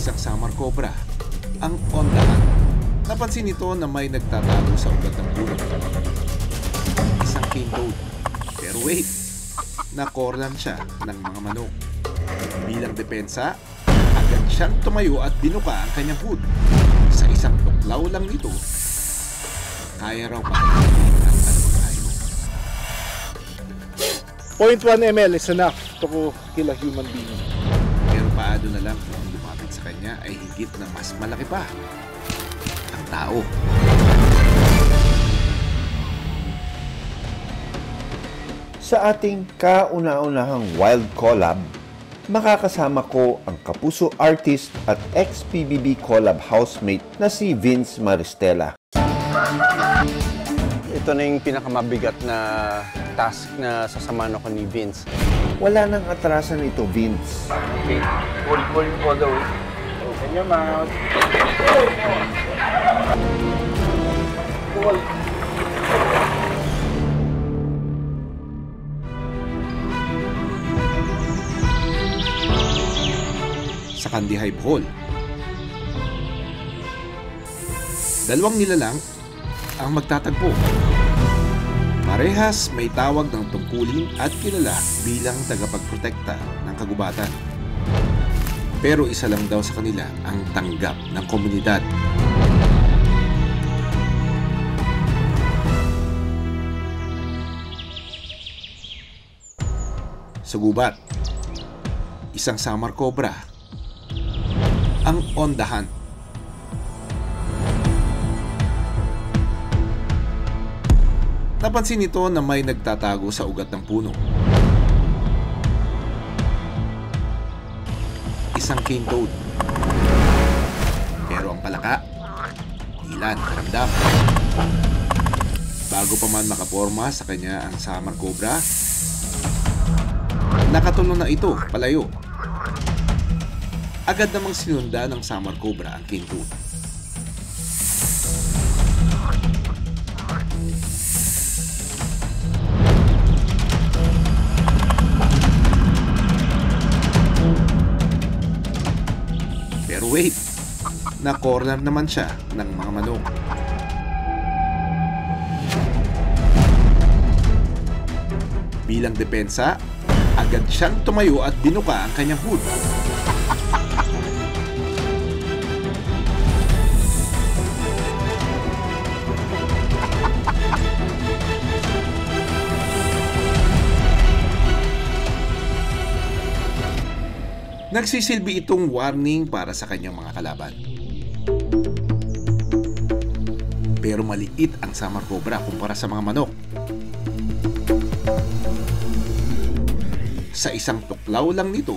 Isang Samar Cobra ang ondahan. Napansin nito na may nagtatago sa ugat ng puno. Isang cane toad. Pero wait, nakorlan siya ng mga manok. Bilang depensa, agad siyang tumayo at binuka ang kanyang hood. Sa isang tuklaw lang nito, kaya raw patayin ang anumang hayop. 0.1 ml is enough to kill a human being. Pero paano na lang kung ang lumapit sa kanya ay higit na mas malaki pa? Ang tao. Sa ating kauna-unahang wild collab, makakasama ko ang kapuso artist at ex-PBB collab housemate na si Vince Maristella. Ito na yung pinakamabigat na task na sasamahan ako ni Vince. Wala nang atrasan ito, Vince. Okay, pull all the way. Open your mouth. Pull. Sa Candy Hive Hall, dalawang nilalang ang magtatagpo. Parehas may tawag ng tungkulin at kilala bilang tagapagprotekta ng kagubatan. Pero isa lang daw sa kanila ang tanggap ng komunidad. Sa gubat, isang Samar Cobra ang ondahan. Napansin nito na may nagtatago sa ugat ng puno. Isang cane toad. Pero ang palaka, ilan, karamdam. Bago pa man makaporma sa kanya ang Samar Cobra, nakatulong na ito palayo. Agad namang sinunda ng Samar Cobra ang cane toad. Pero wait, na-corner naman siya ng mga manok. Bilang depensa, agad siyang tumayo at binuka ang kanyang hood. Nagsisilbi itong warning para sa kanyang mga kalaban. Pero maliit ang Samar Cobra kumpara sa mga manok. Sa isang tuklaw lang nito,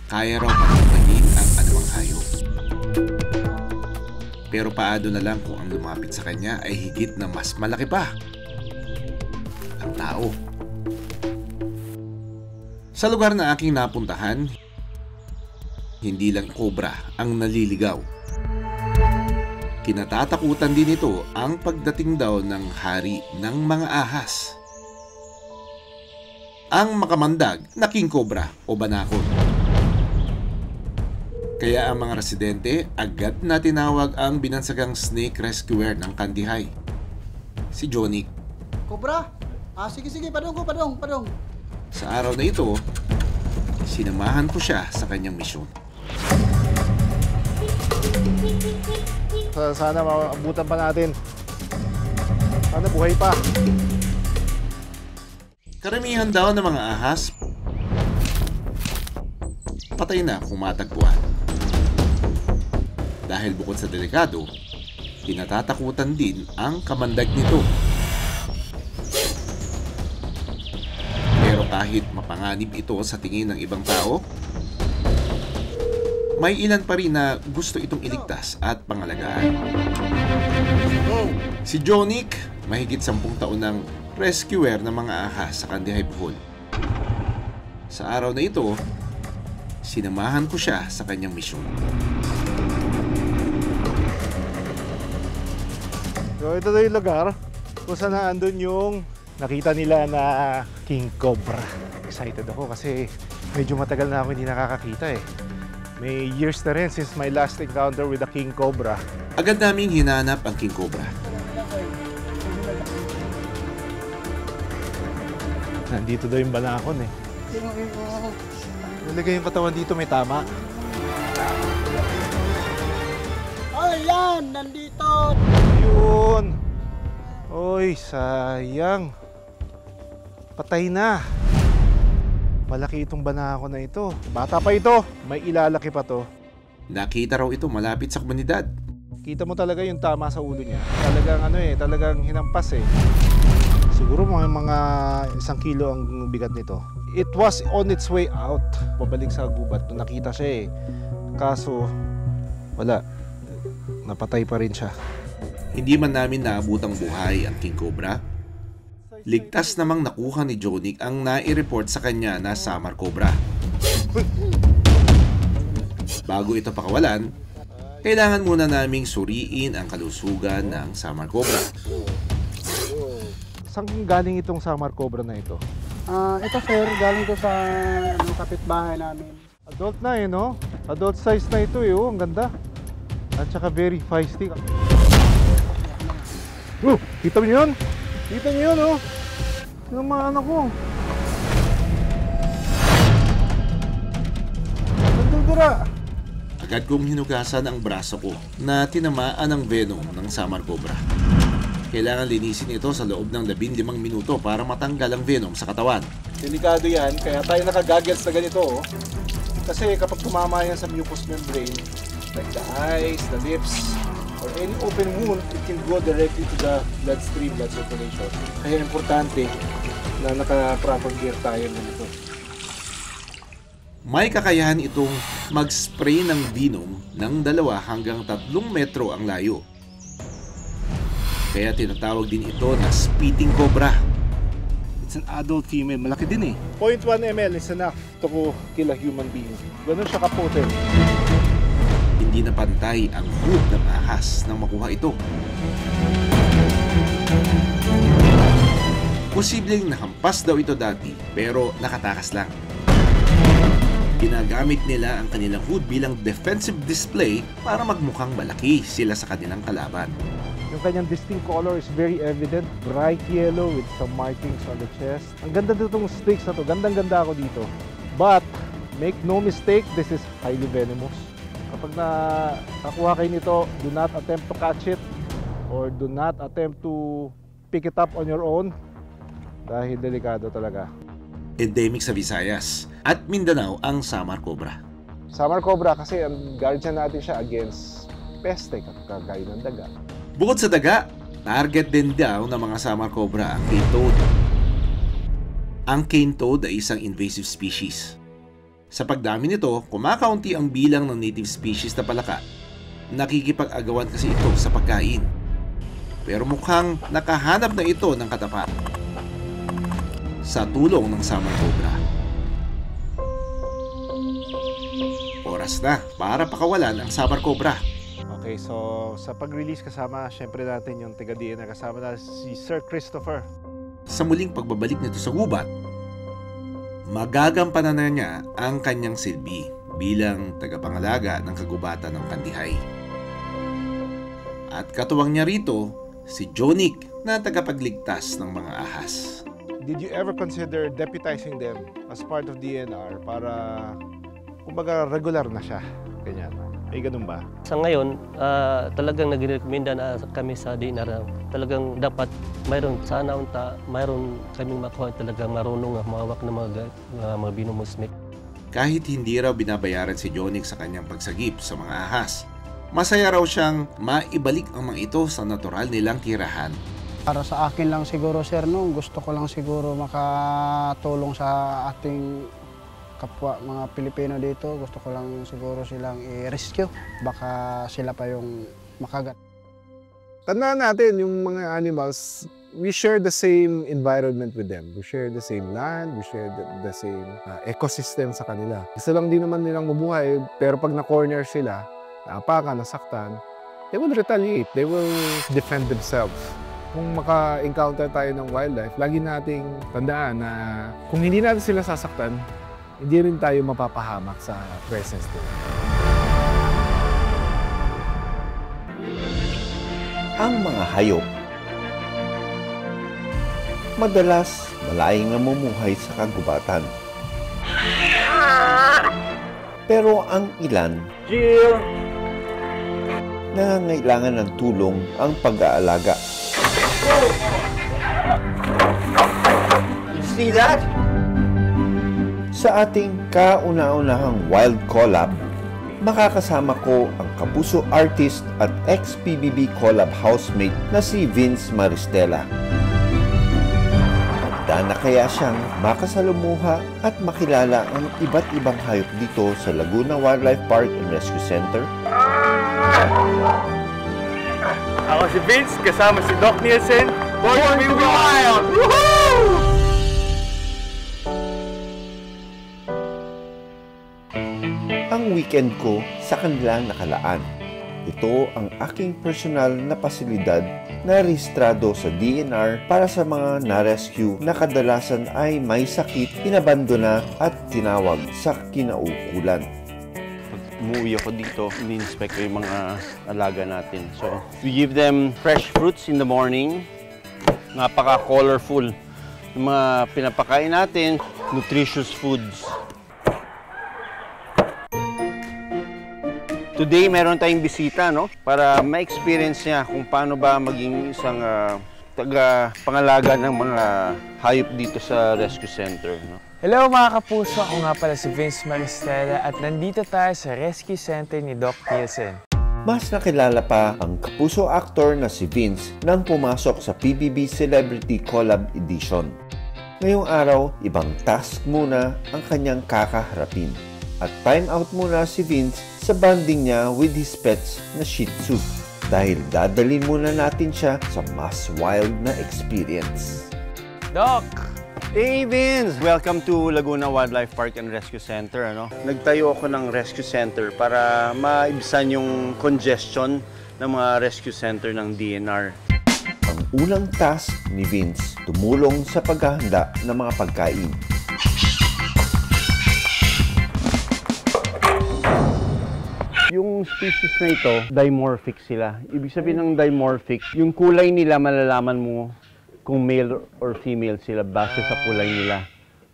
kaya raw patayin ang anumang hayop. Pero paano na lang kung ang lumapit sa kanya ay higit na mas malaki pa? Ang tao. Sa lugar na aking napuntahan, hindi lang cobra ang naliligaw. Kinatatakutan din ito ang pagdating daw ng hari ng mga ahas. Ang makamandag na king cobra o banakon. Kaya ang mga residente agad na tinawag ang binansagang snake rescuer ng Candy Hive, si Johnny. Cobra? Sige, padong. Sa araw na ito, sinamahan ko siya sa kanyang misyon. Sana maabutan pa natin. Sana buhay pa. Karamihan daw ng mga ahas patay na kung matagpuan. Dahil bukod sa delikado, kinatatakutan din ang kamandag nito. Pero kahit mapanganib ito sa tingin ng ibang tao, may ilan pa rin na gusto itong iligtas at pangalagaan. Si Jonic, mahigit 10 taon ng rescuer ng mga ahas sa Candy Hive Hall. Sa araw na ito, sinamahan ko siya sa kanyang misyon. So ito na yung lugar kung saan naandun yung nakita nila na King Cobra. Excited ako kasi medyo matagal na ako hindi nakakakita eh. May years na rin since my last encounter with the king cobra. Agad naming hinanap ang king cobra. Nandito daw yung banakon eh. Nalagay yung katawan dito, may tama. Oh, yan! Nandito! Yun! Oy, sayang. Patay na. Malaki itong banakon na ito. Bata pa ito. May ilalaki pa to. Nakita raw ito malapit sa komunidad. Kita mo talaga yung tama sa ulo niya. Talagang hinampas eh. Siguro mga 1 kilo ang bigat nito. It was on its way out. Pabalik sa gubat. Nakita siya eh. Kaso, wala. Napatay pa rin siya. Hindi man namin naabutang buhay ang king cobra. Ligtas namang nakuha ni Jonic ang nai-report sa kanya na Samar Cobra. Bago ito pakawalan, kailangan muna naming suriin ang kalusugan ng Samar Cobra. Saan galing itong Samar Cobra na ito? Ito sir, galing to sa kapitbahay namin. Adult na eh, no? Adult size na ito eh, oh. Ang ganda. At saka very feisty. Kita mo yun? Kita niyo yun, oh. Yung mga anak ko. Nandudura. Agad kong hinugasan ang braso ko na tinamaan ng venom ng Samar Cobra. Kailangan linisin ito sa loob ng 15 minuto para matanggal ang venom sa katawan. Delikado yan, kaya tayo naka-goggles na ganito, oh. Kasi kapag tumama yan sa mucous membrane, like the eyes, the lips, or any open wound, it can go directly to the bloodstream, blood circulation. Kaya importante na naka-proper gear tayo nito. May kakayahan itong mag-spray ng venom ng 2 hanggang 3 metro ang layo. Kaya tinatawag din ito na spitting cobra. It's an adult female, malaki din eh. 0.1 ml is enough to kill a human being. Ganun siya kapotent. Hindi na pantay ang hood ng ahas nang makuha ito. Posibleng nahampas daw ito dati pero nakatakas lang. Ginagamit nila ang kanilang hood bilang defensive display para magmukhang malaki sila sa kanilang kalaban. Yung kanyang distinct color is very evident, bright yellow with some markings on the chest. Ang ganda dito itong sticks na to, gandang-ganda ako dito. But, make no mistake, this is highly venomous. Kapag nakakuha kayo nito, do not attempt to catch it or do not attempt to pick it up on your own dahil delikado talaga. Endemic sa Visayas at Mindanao ang Samar Cobra. Samar Cobra kasi ang guardian natin siya against peste, kagaya ng daga. Bukod sa daga, target din daw ng mga Samar Cobra ang cane toad. Ang cane toad ay isang invasive species. Sa pagdami nito, kumakaunti ang bilang ng native species na palaka. Nakikipag-agawan kasi ito sa pagkain. Pero mukhang nakahanap na ito ng katapat sa tulong ng Samar Cobra. Oras na para pakawalan ang Samar Cobra. Okay, so sa pag-release kasama, syempre natin yung taga-DNA kasama na si Sir Christopher. Sa muling pagbabalik nito sa gubat, magagampanan na niya ang kanyang silbi bilang tagapangalaga ng kagubatan ng Kandihay. At katuwang niya rito, si Jonic na tagapagligtas ng mga ahas. Did you ever consider deputizing them as part of DNR para kumbaga regular na siya? Ganyan. May ganun ba? Sa ngayon, talagang nagre-recommenda na kami sa DNR na talagang dapat mayroon sana mayroon kaming makuha talagang marunong mawak ng mga venomous snake. Kahit hindi raw binabayaran si Jonic sa kanyang pagsagip sa mga ahas, masaya raw siyang maibalik ang mga ito sa natural nilang tirahan. Para sa akin lang siguro sir, no, gusto ko lang siguro makatulong sa ating kapwa mga Pilipino dito. Gusto ko lang siguro silang i-rescue. Baka sila pa yung makagat. Tandaan natin yung mga animals, we share the same environment with them. We share the same land, we share the same ecosystem sa kanila. Gusto lang din naman nilang mabuhay, pero pag na-corner sila, naapakan, nasaktan, they will retaliate, they will defend themselves. Kung maka-encounter tayo ng wildlife, lagi nating tandaan na kung hindi natin sila sasaktan, hindi rin tayo mapapahamak sa presence nila. Ang mga hayop madalas malayang namumuhay sa kagubatan. Pero ang ilan nangangailangan ng tulong ang pag-aalaga. You see that? Sa ating kauna-unahang Wild Collab, makakasama ko ang kapuso artist at ex-PBB Collab housemate na si Vince Maristela. Handa na kaya siyang makasalumuha at makilala ang iba't ibang hayop dito sa Laguna Wildlife Park and Rescue Center? Ako si Vince, kasama si Doc Nielsen. Born to be wild! Woohoo! Ang weekend ko sa kanila nakalaan. Ito ang aking personal na pasilidad na rehistrado sa DNR para sa mga na-rescue na kadalasan ay may sakit, inabandona at tinawag sa kinaukulan. Pag umuwi ako dito, ini-inspect ko yung mga alaga natin. So, we give them fresh fruits in the morning. Napaka-colorful. Yung mga pinapakain natin, nutritious foods. Today, meron tayong bisita, no? Para ma-experience niya kung paano ba maging isang taga-pangalaga ng mga hayop dito sa Rescue Center, no? Hello mga kapuso! Ako nga pala si Vince Maristela at nandito tayo sa Rescue Center ni Doc Nielsen. Mas nakilala pa ang kapuso actor na si Vince nang pumasok sa PBB Celebrity Collab Edition. Ngayong araw, ibang task muna ang kanyang kakaharapin. At time out muna si Vince sa bonding niya with his pets na Shih Tzu dahil dadalhin muna natin siya sa mas wild na experience. Doc! Hey Vince! Welcome to Laguna Wildlife Park and Rescue Center. Nagtayo ako ng rescue center para maibsan yung congestion ng mga rescue center ng DNR. Ang unang task ni Vince, tumulong sa paghahanda ng mga pagkain. Yung species na ito, dimorphic sila. Ibig sabihin ng dimorphic, yung kulay nila malalaman mo kung male or female sila base sa kulay nila.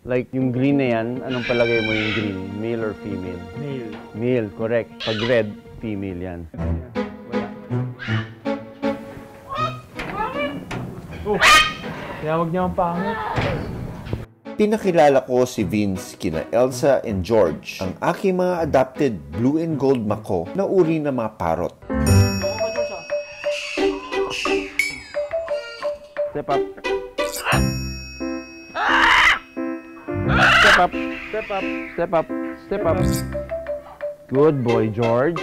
Like yung green na yan, anong palagay mo yung green? Male or female? Male. Male, correct. Pag red, female yan. Tinawag niya ang pangit. Pinakilala ko si Vince kina Elsa and George, ang aking mga adopted blue and gold mako na uri ng mga parrot. Step up. Step up. Step up. Step up. Step up. Good boy, George.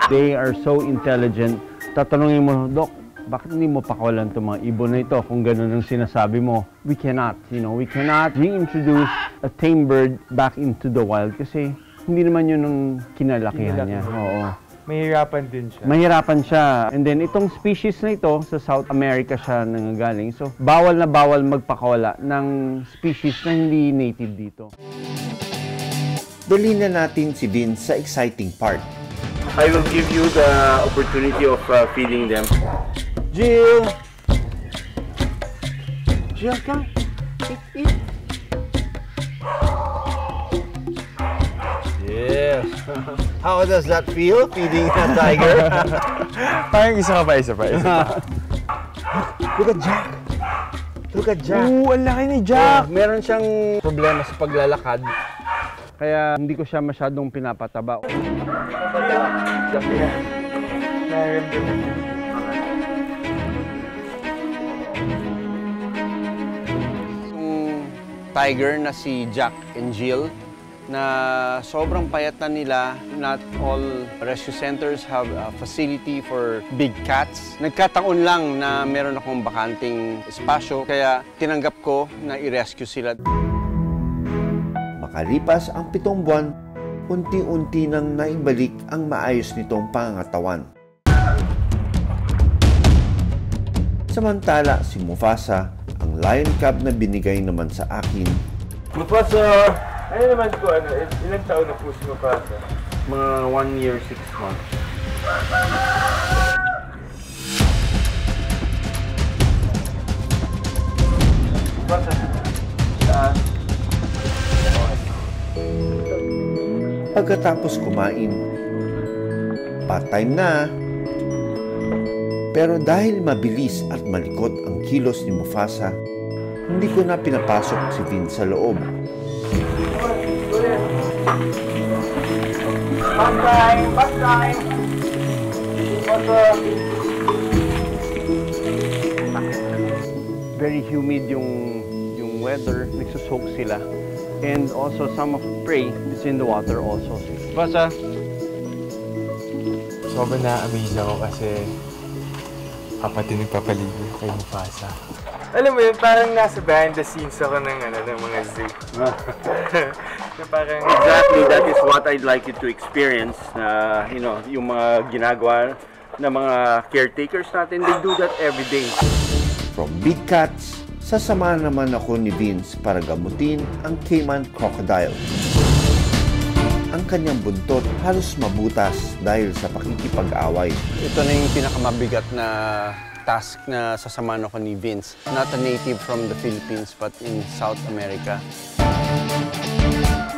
They are so intelligent. Tatanungin mo, Doc, bakit hindi mo pakawalan itong mga ibon na ito kung gano'n ang sinasabi mo? We cannot, we cannot reintroduce a tame bird back into the wild kasi hindi naman yun ang kinalakihan niya. Oo. Mahirapan din siya. Mahirapan siya. And then itong species na ito, sa South America siya nanggagaling. So, bawal na bawal magpakawala ng species na hindi native dito. Dali na natin si Vince sa exciting part. I will give you the opportunity of feeding them. Jill! Jill, come. Eat. Yes. How does that feel, feeding a tiger? Parang isa pa. Look at Jack. Look at Jack. Oo, ang laki ni Jack! Meron siyang problema sa paglalakad. Kaya hindi ko siya masyadong pinapataba. Yung tiger na si Jack and Jill na sobrang payat na nila. Not all rescue centers have a facility for big cats. Nagkataon lang na meron akong bakanting espasyo kaya tinanggap ko na i-rescue sila. Makalipas ang 7 buwan, unti-unti nang naibalik ang maayos nitong pangangatawan. Samantala, si Mufasa, ang lion cub na binigay naman sa akin. Mufasa! Ano naman ko, ilang taon na po si Mufasa? Mga 1 year, 6 months. Pagkatapos kumain, bath time na. Pero dahil mabilis at malikot ang kilos ni Mufasa, hindi ko na pinapasok si Vince sa loob. Very humid yung weather, nagsusok sila. And also some of the prey is in the water also. Basta, Sobrang na-amaze ako kasi kapatid nagpapaligo kay Mufasa. Alam mo yun, parang nasa behind the scenes ako ng mga zoo. Parang exactly, that is what I'd like you to experience. You know, yung mga ginagawa ng mga caretakers natin, they do that every day. From big cats, sasama naman ako ni Vince para gamutin ang Cayman crocodile. Ang kanyang buntot halos mabutas dahil sa pakikipag-away. Ito na yung pinakamabigat na task na sasamahan ako ni Vince. Not a native from the Philippines but in South America.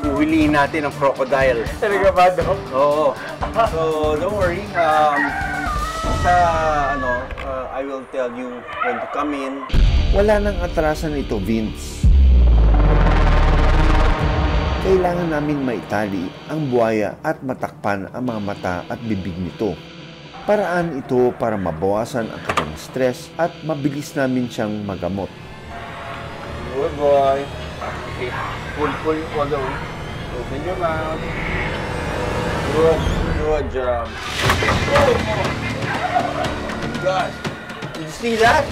Huhulihin natin ang crocodile. Talaga ba, Doc? Oo. So, don't worry. I will tell you when to come in. Wala nang atrasan ito, Vince. Kailangan namin maitali ang buhaya at matakpan ang mga mata at bibig nito. Paraan ito para mabawasan ang kanyang stress at mabilis namin siyang magamot. Good boy. Okay. Pull all the way. Open your mouth. Good job. Oh my gosh. Did you see that?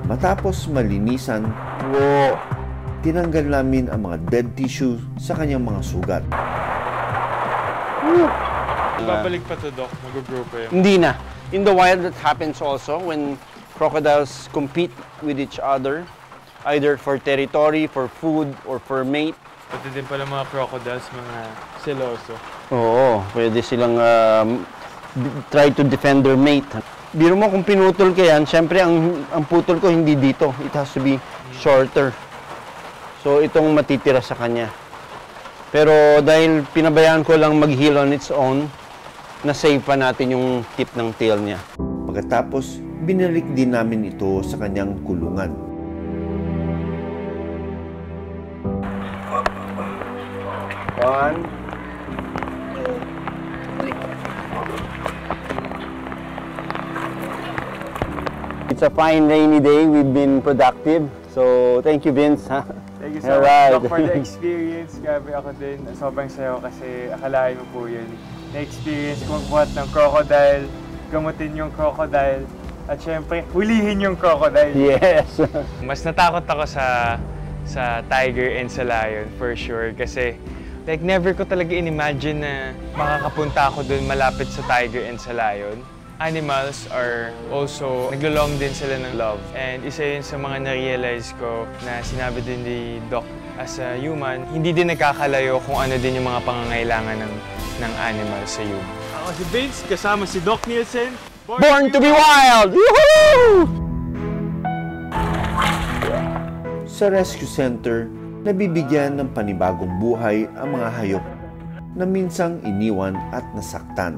Matapos malinisan, tinanggal namin ang mga dead tissue sa kanyang mga sugat. Babalik pa to, Doc. Mag-grow pa yun. Hindi na. In the wild, that happens also when crocodiles compete with each other, either for territory, for food, or for mate. Pati din pala mga crocodiles, mga seloso. Oo, pwede silang try to defend their mate. Biro mo kung pinutol ka yan, syempre ang putol ko hindi dito. It has to be shorter. So itong matitira sa kanya. Pero dahil pinabayaan ko lang mag-heal on its own, na-save pa natin yung tip ng tail niya. Pagkatapos, binalik din namin ito sa kanyang kulungan. One, it's a fine rainy day. We've been productive. So, thank you, Vince. Thank you so much, Doc, for the experience. Grabe ako din. Sobrang sayo kasi akalain mo po yun. Na-experience ko magbuhat ng crocodile, gamutin yung crocodile, at syempre, hulihin yung crocodile. Yes! Mas natakot ako sa tiger and sa lion, for sure. Kasi, like, never ko talaga in-imagine na makakapunta ako dun malapit sa tiger and sa lion. Animals are also, naglo-long din sila ng love. And isa yun sa mga na-realize ko na sinabi din ni Doc, as a human, hindi din nagkakalayo kung ano din yung mga pangangailangan ng animals sa human. Ako si Vince, kasama si Doc Nielsen. Born to be wild! Woohoo! Sa rescue center, nabibigyan ng panibagong buhay ang mga hayop na minsang iniwan at nasaktan.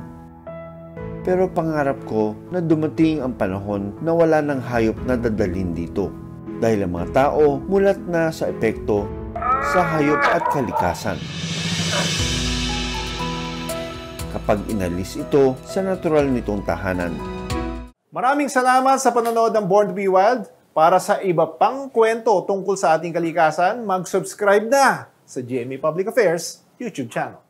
Pero pangarap ko na dumating ang panahon na wala ng hayop na dadalhin dito. Dahil ang mga tao mulat na sa epekto sa hayop at kalikasan. Kapag inalis ito sa natural nitong tahanan. Maraming salamat sa panonood ng Born to be Wild. Para sa iba pang kwento tungkol sa ating kalikasan, mag-subscribe na sa GMA Public Affairs YouTube channel.